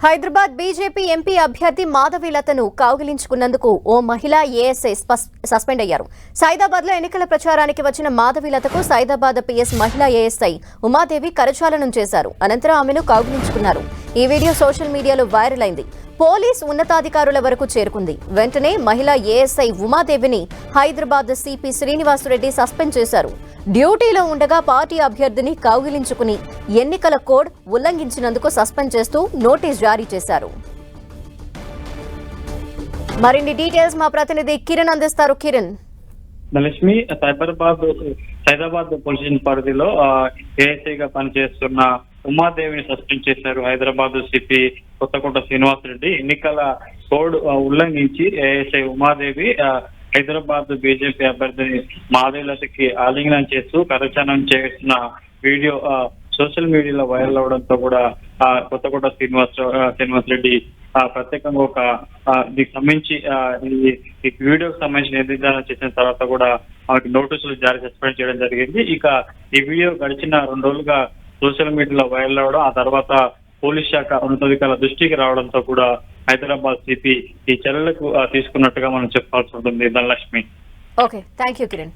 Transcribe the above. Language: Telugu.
హైదరాబాద్ బీజేపీ ఎంపీ అభ్యర్థి మాధవీలతను కౌగిలించుకున్నందుకు ఓ మహిళా ఏఎస్ఐ సస్పెండ్ అయ్యారు. సైదాబాద్ లో ఎన్నికల ప్రచారానికి వచ్చిన మాధవీలతకు సైదాబాద్ పిఎస్ మహిళా ఏఎస్ఐ ఉమాదేవి కరచాలనం చేశారు. అనంతరం ఆమెను కౌగిలించుకున్నారు. ఈ వీడియో సోషల్ మీడియాలో వైరల్ అయింది. పోలీస్ ఉన్నతాధికారుల వరకు చేరుకుంది. వెంటనే మహిళా ఏఎస్ఐ ఉమాదేవిని హైదరాబాద్ సిపి శ్రీనివాసరెడ్డి సస్పెండ్ చేశారు. డ్యూటీలో ఉండగా పార్టీ అభ్యర్థిని కౌగిలించుకుని ఎన్నికల కోడ్ ఉల్లంఘించినందుకు సస్పెండ్ చేస్తూ నోటీస్ జారీ చేశారు. మరిన్ని డీటెయిల్స్ మా ప్రతినిధి కిరణ్ అందిస్తారు. కిరణ్, లక్ష్మి, సైదాబాద్ పొలిషన్ పరిధిలో ఏఎస్ఐగా పనిచేస్తున్న ఉమాదేవిని సస్పెండ్ చేశారు హైదరాబాద్ సిపి కొత్తకోట శ్రీనివాసరెడ్డి. ఎన్నికల కోడ్ ఉల్లంఘించి ఏఎస్ఐ ఉమాదేవి హైదరాబాద్ బీజేపీ అభ్యర్థిని మాధవీలతకి ఆలింగనం చేస్తూ కరచాలనం చేస్తున్న వీడియో సోషల్ మీడియాలో వైరల్ అవడంతో కూడా కొత్తకోట శ్రీనివాసరెడ్డి ప్రత్యేకంగా ఒక దీనికి సంబంధించి ఈ వీడియోకి సంబంధించి నిర్ధారణ చేసిన తర్వాత కూడా ఆమెకి నోటీసులు సస్పెండ్ చేయడం జరిగింది. ఇక ఈ వీడియో గడిచిన 2 రోజులుగా సోషల్ మీడియాలో వైరల్ అవడం, ఆ తర్వాత పోలీస్ శాఖ ఉన్నతాధికారుల దృష్టికి రావడంతో కూడా హైదరాబాద్ సిపి ఈ చర్యలకు తీసుకున్నట్టుగా మనం చెప్పాల్సి ఉంటుంది. Dhanalakshmi. Okay, thank you Kiran.